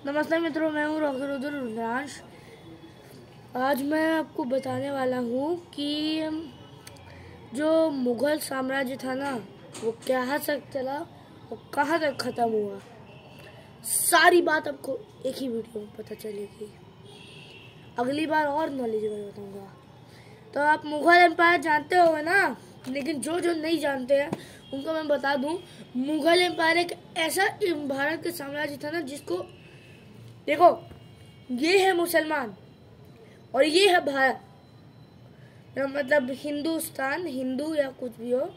नमस्ते मित्रों, मैं हूँ डॉक्टर रुद्रांश। आज मैं आपको बताने वाला हूँ कि जो मुग़ल साम्राज्य था ना, वो कहाँ तक चला और कहाँ तक ख़त्म हुआ। सारी बात आपको एक ही वीडियो में पता चलेगी। अगली बार और नॉलेजेबल बताऊँगा। तो आप मुग़ल एम्पायर जानते होंगे ना, लेकिन जो नहीं जानते हैं उनको मैं बता दूँ। मुग़ल एम्पायर एक ऐसा भारत का साम्राज्य था ना, जिसको देखो, ये है मुसलमान और ये है भारत, मतलब हिंदुस्तान, हिंदू या कुछ भी हो,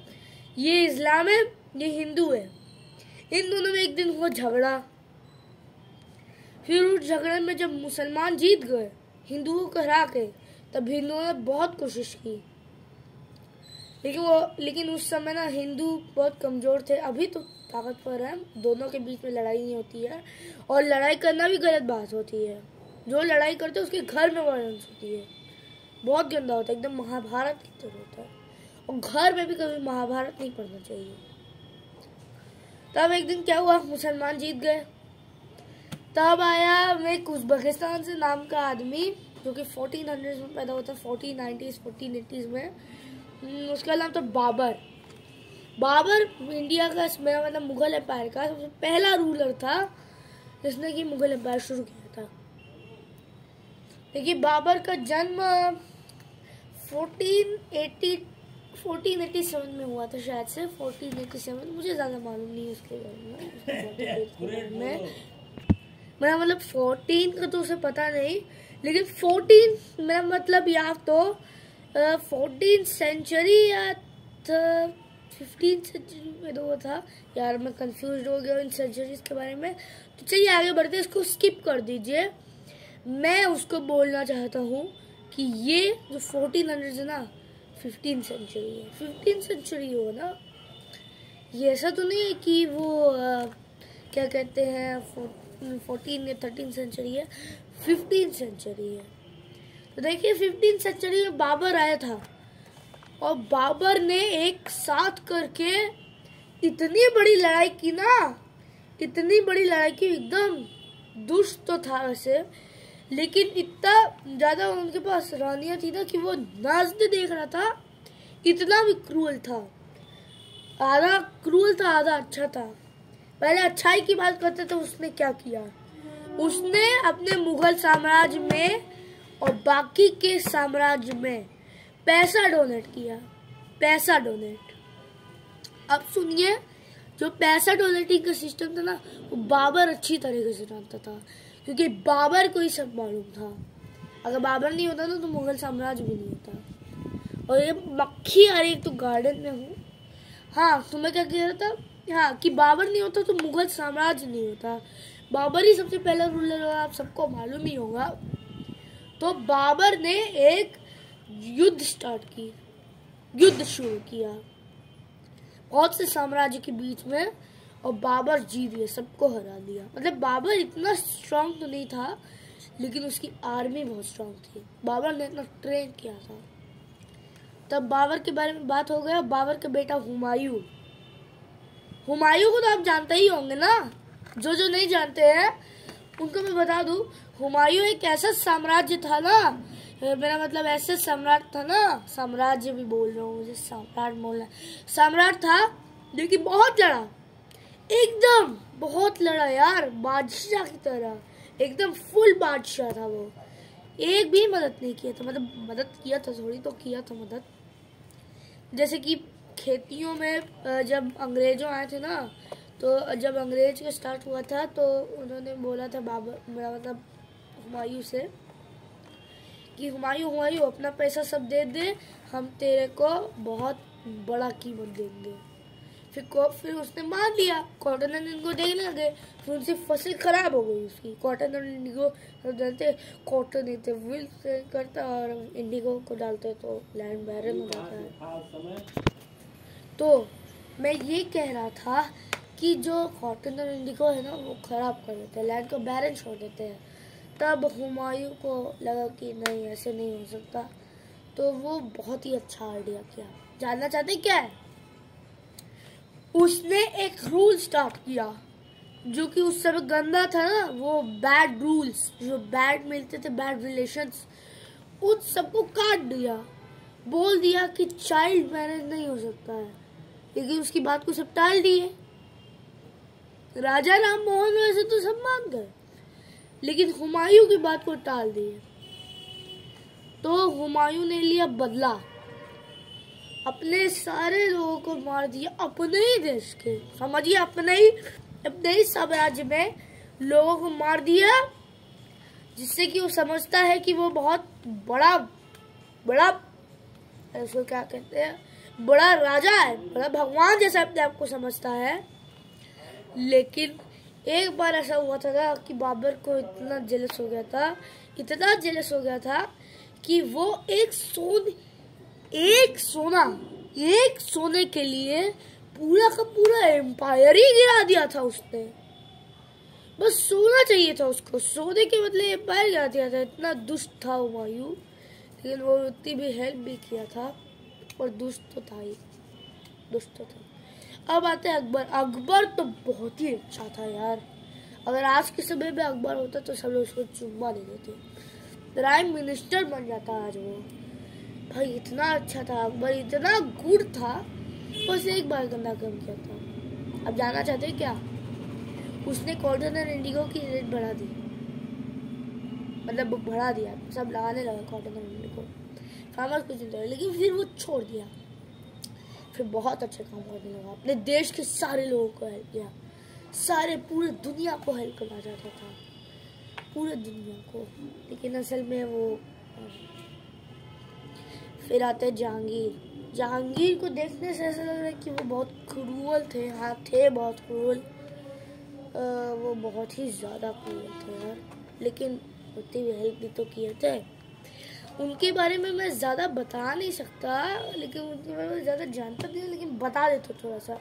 ये इस्लाम है, ये हिंदू है। इन दोनों में एक दिन हुआ झगड़ा। फिर उस झगड़े में जब मुसलमान जीत गए हिंदुओं को हरा के, तब हिंदुओं ने बहुत कोशिश की, लेकिन उस समय ना हिंदू बहुत कमजोर थे। अभी तो ताकतवर है, दोनों के बीच में लड़ाई नहीं होती है, और लड़ाई करना भी गलत बात होती है। जो लड़ाई करते हैं उसके घर में वायलेंस होती है, बहुत गंदा होता है, एकदम महाभारत की तरह होता है। और घर में भी कभी महाभारत नहीं पढ़ना चाहिए। तब एक दिन क्या हुआ, मुसलमान जीत गए। तब आया एक उज़्बेकिस्तान से नाम का आदमी, जो कि 1400 में पैदा होता है, 1490s 1480s में। उसका नाम था बाबर। बाबर इंडिया का, मेरा मतलब मुग़ल एम्पायर का सबसे पहला रूलर था जिसने कि मुग़ल एम्पायर शुरू किया था। देखिए, बाबर का जन्म 1487 में हुआ था, शायद से 1487। मुझे ज़्यादा मालूम नहीं है उसके बारे में। मेरा मतलब 14 का तो उसे पता नहीं, लेकिन 14 मेरा मतलब या तो 14 सेंचुरी या 15 सेंचुरी में तो वो था। यार मैं कंफ्यूज हो गया इन सेंचुरीज के बारे में। तो चलिए आगे बढ़ते, इसको स्किप कर दीजिए। मैं उसको बोलना चाहता हूँ कि ये जो 1400 है ना, 15 सेंचुरी है। 15 सेंचुरी हो ना, ये ऐसा तो नहीं है कि वो क्या कहते हैं 14 या 13 सेंचुरी है, 15 सेंचुरी है। तो देखिए, 15 सेंचुरी में बाबर आया था, और बाबर ने एक साथ करके इतनी बड़ी लड़ाई की ना, इतनी बड़ी लड़ाई की। एकदम दुष्ट तो था वैसे, लेकिन इतना ज़्यादा उनके पास रानियां थी ना कि वो नाज़ देख रहा था। इतना भी क्रूअल था, आधा क्रूअल था आधा अच्छा था। पहले अच्छाई की बात करते तो उसने क्या किया, उसने अपने मुग़ल साम्राज्य में और बाकी के साम्राज्य में पैसा डोनेट किया। पैसा डोनेट, अब सुनिए, जो पैसा डोनेटिंग का सिस्टम था ना, वो बाबर अच्छी तरीके से जानता था, क्योंकि बाबर को ही सब मालूम था। अगर बाबर नहीं होता ना तो मुग़ल साम्राज्य भी नहीं होता। और ये मक्खी आ रही, एक तो गार्डन में हूँ। हाँ, तो मैं क्या कह रहा था, हाँ, कि बाबर नहीं होता तो मुग़ल साम्राज्य नहीं होता। बाबर ही सबसे पहला रूलर होगा, आप सबको मालूम ही होगा। तो बाबर ने एक युद्ध स्टार्ट की, युद्ध शुरू किया बहुत से साम्राज्य के बीच में, और बाबर जीत गया, सबको हरा दिया। मतलब बाबर इतना स्ट्रांग तो नहीं था, लेकिन उसकी आर्मी बहुत स्ट्रांग थी। बाबर ने इतना ट्रेन किया था। तब बाबर के बारे में बात हो गया। बाबर का बेटा हुमायूं, हुमायूं को तो आप जानते ही होंगे ना। जो नहीं जानते हैं उनको मैं बता दूं, हुमायूं एक ऐसा साम्राज्य था ना, मेरा मतलब ऐसे सम्राट था ना, साम्राज्य भी बोल रहा हूँ, मुझे सम्राट बोलना, सम्राट था जो कि बहुत लड़ा, एकदम बहुत लड़ा यार, बादशाह की तरह, एकदम फुल बादशाह था वो। एक भी मदद नहीं किया था, मतलब मदद किया था, थोड़ी तो किया था मदद। जैसे कि खेतियों में जब अंग्रेजों आए थे ना, तो जब अंग्रेज का स्टार्ट हुआ था, तो उन्होंने बोला था बाबर, मेरा मतलब हुमायूं से, कि हुमायूं अपना पैसा सब दे दे, हम तेरे को बहुत बड़ा कीमत देंगे। फिर उसने मान लिया। कॉटन एंड इंडिगो देखने लगे, फिर उनसे फसल खराब हो गई उसकी। कॉटन एंड इंडिगो जानते, कॉटन देते विल से करता, और इंडिगो को डालते तो लैंड बैरन हो जाता है। तो मैं ये कह रहा था कि जो कॉटन और इंडिगो है ना, वो खराब कर देते हैं, लैंड को बैरन छोड़ देते हैं। तब हुमायूं को लगा कि नहीं, ऐसे नहीं हो सकता, तो वो बहुत ही अच्छा आइडिया किया। जानना चाहते क्या है? उसने एक रूल स्टार्ट किया जो कि उस समय गंदा था ना, वो बैड रूल्स जो बैड मिलते थे, बैड रिलेशंस, उन सबको काट दिया। बोल दिया कि चाइल्ड मैरिज नहीं हो सकता है, लेकिन उसकी बात को सब टाल दिए। राजा राम मोहन वैसे तो सब मान गए, लेकिन हुमायूं की बात को टाल दिए। तो हुमायूं ने लिया बदला, अपने सारे लोगों को मार दिया, अपने ही देश के, समझिए अपने ही साम्राज्य में लोगों को मार दिया, जिससे कि वो समझता है कि वो बहुत बड़ा उसको क्या कहते हैं, बड़ा राजा है, बड़ा भगवान जैसा अपने आप को समझता है। लेकिन एक बार ऐसा हुआ था ना कि बाबर को इतना जेलस हो गया था कि वो एक सोने के लिए पूरा का पूरा एम्पायर ही गिरा दिया था उसने। बस सोना चाहिए था उसको, सोने के बदले एम्पायर गिरा दिया था। इतना दुष्ट था हुमायूं, लेकिन वो उतनी भी हेल्प भी किया था, और दुष्ट तो था। अब आते हैं अकबर। अकबर तो बहुत ही अच्छा था यार। अगर आज के समय में अकबर होता तो सब लोग उसको चुम्मा दे देते, प्राइम मिनिस्टर बन जाता आज वो। भाई इतना अच्छा था अकबर, इतना गुड था। बस एक बार गंदा काम किया था। अब जानना चाहते हैं क्या? उसने कॉटन और इंडिगो की रेट बढ़ा दी, मतलब बढ़ा दिया, सब लगाने लगा कॉटन और इंडिगो, फार्मर्स कुछ नहीं लगा। लेकिन फिर वो छोड़ दिया, फिर बहुत अच्छे काम करने लगा, अपने देश के सारे लोगों को हेल्प किया, पूरे दुनिया को हेल्प करना चाहता था, पूरे दुनिया को। लेकिन असल में वो फिर आते जहांगीर को देखने से ऐसा लग रहा है कि वो बहुत क्रूअल थे। हाँ थे बहुत क्रूअल, वो बहुत ही ज़्यादा क्रूअल थे यार, लेकिन उतनी भी हेल्प भी तो किए थे। उनके बारे में मैं ज़्यादा बता नहीं सकता, लेकिन उनके बारे में ज़्यादा जानता नहीं, लेकिन बता देता थोड़ा सा।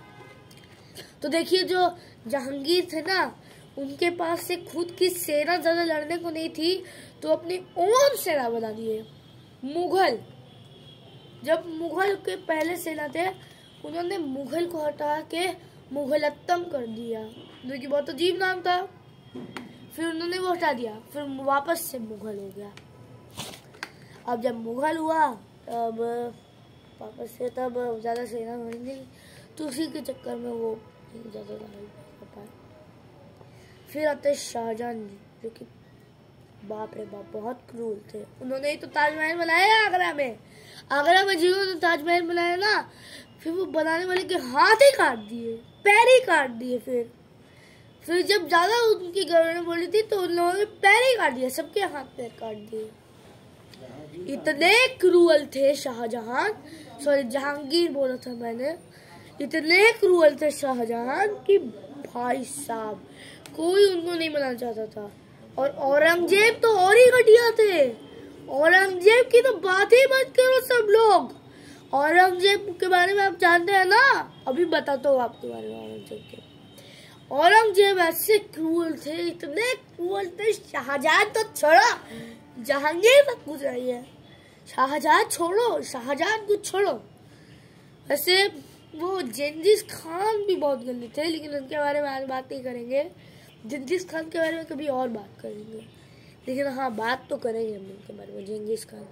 तो देखिए, जो जहांगीर थे ना, उनके पास से खुद की सेना ज़्यादा लड़ने को नहीं थी, तो अपनी ओन सेना बना दिए मुगल। जब मुगल के पहले सेना थे, उन्होंने मुगल को हटा के मुगलत्तम कर दिया, जो कि बहुत अजीब नाम था। फिर उन्होंने वो हटा दिया, फिर वापस से मुगल हो गया। अब जब मुगल हुआ, तब वापस से तब ज़्यादा सेना बनी नहीं, तो उसी के चक्कर में वो ज़्यादा कर पाए। फिर आते शाहजहां जी, जो कि बाप रे बाप बहुत क्रूर थे। उन्होंने ही तो ताजमहल बनाया आगरा में जिन्होंने ताजमहल बनाया ना, फिर वो बनाने वाले के हाथ ही काट दिए, पैर ही काट दिए। फिर जब ज्यादा उनकी गवर्नमेंट बोली थी, तो उन लोगों ने पैर ही काट दिया, सबके हाथ पैर काट दिए। इतने क्रूअल थे जहांगीर बोला था मैंने। इतने क्रूअल थे शाहजहां कि भाई साहब कोई उनको नहीं बनाना चाहता था। और औरंगजेब तो और ही घटिया थे। औरंगजेब की तो बात ही मत करो सब लोग। औरंगजेब के बारे में आप जानते हैं ना? अभी बताता हूँ आपके बारे में औरंगजेब के। औरंगजेब ऐसे क्रूअल थे, इतने क्रूअल थे। शाहजहां तो छोड़ो, जहांगीर तक पूछ रही है। शाहजहां को छोड़ो। वैसे वो जेंगिस खान भी बहुत गंदे थे, लेकिन उनके बारे में आज बात नहीं करेंगे। जेंगिस खान के बारे में कभी और बात करेंगे, लेकिन हाँ बात तो करेंगे हम उनके बारे में, जेंगिस खान।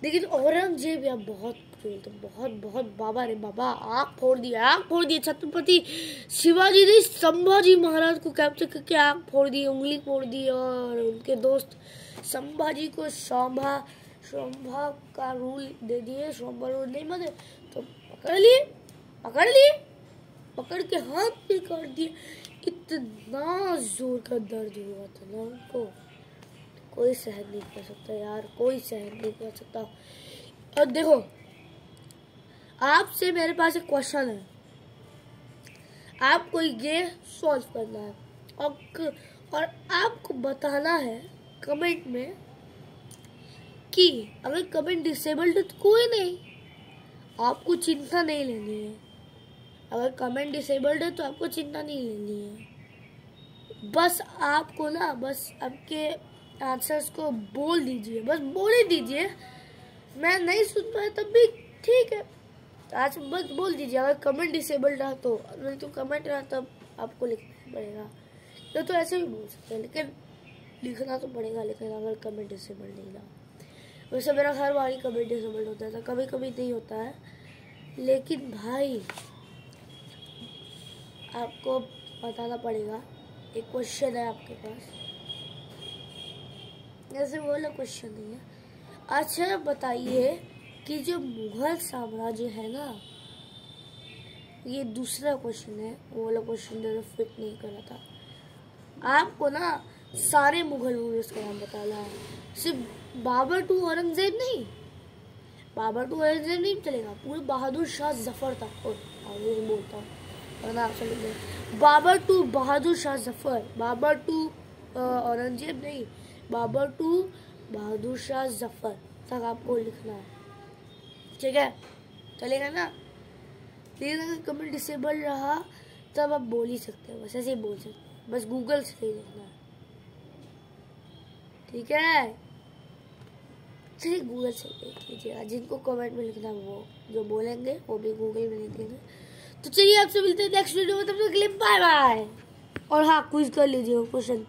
लेकिन औरंगजेब यार बहुत क्रूर थे, बहुत बाबा रे बाबा, आँख फोड़ दिया। छत्रपति शिवाजी ने संभाजी महाराज को कैप्चर करके आँख फोड़ दी, उंगली फोड़ दी, और उनके दोस्त संभाजी को शोभा का रूल दे दिए। शोभा रूल नहीं माने तो पकड़ के हाथ भी काट दिए। इतना जोर का दर्द हुआ था ना उनको, कोई सहन नहीं कर सकता यार, कोई सहन नहीं कर सकता। और देखो, आपसे मेरे पास एक क्वेश्चन है, आपको ये सॉल्व करना है, और आपको बताना है कमेंट में कि अगर कमेंट डिसेबल्ड है तो कोई नहीं, आपको चिंता नहीं लेनी है। अगर कमेंट डिसेबल्ड है तो आपको चिंता नहीं लेनी है। बस आपको ना, बस आपके आंसर्स को बोल दीजिए, बस बोल ही दीजिए। मैं नहीं सुन पाया तब भी ठीक है, आज बस बोल दीजिए अगर कमेंट डिसेबल्ड रहा तो, नहीं तो कमेंट रहा तब आपको लिखना पड़ेगा। तो ऐसे भी बोल सकते हैं, लेकिन लिखना तो पड़ेगा। लेकिन अगर कमेंट डिसेबल्ड नहीं रहा, वैसे मेरा हर बार ही कमेंट डिसेबल्ड होता था, कभी कभी नहीं होता है। लेकिन भाई आपको बताना पड़ेगा, एक क्वेश्चन है आपके पास, ऐसे वो वाला क्वेश्चन नहीं है। अच्छा बताइए कि जो मुगल साम्राज्य है ना, ये दूसरा क्वेश्चन है, वो वाला क्वेश्चन जो फिट नहीं करा था। आपको ना सारे मुगल रूलर्स का नाम बताना है, सिर्फ बाबर टू औरंगजेब नहीं। बाबर टू औरंगजेब नहीं चलेगा, पूरे बहादुर शाह जफर तक। और बोलता हूँ बाबर टू बहादुर शाह जफर, बाबर टू औरंगजेब नहीं, बाबर टू बहादुर शाह जफर तक आपको लिखना है, ठीक है? चलेगा ना? लेकिन अगर कमेंट डिसेबल रहा तब आप बोल ही सकते हो, बस ऐसे ही बोल सकते हैं, बस गूगल से ही लिखना है, ठीक है? चलिए गूगल से देख लीजिएगा, जिनको कमेंट में लिखना वो जो बोलेंगे वो भी गूगल में लिख देंगे। तो चलिए आपसे मिलते हैं नेक्स्ट वीडियो में, तब तक के लिए बाय बाय। और हाँ, क्विज कर लीजिए क्वेश्चन।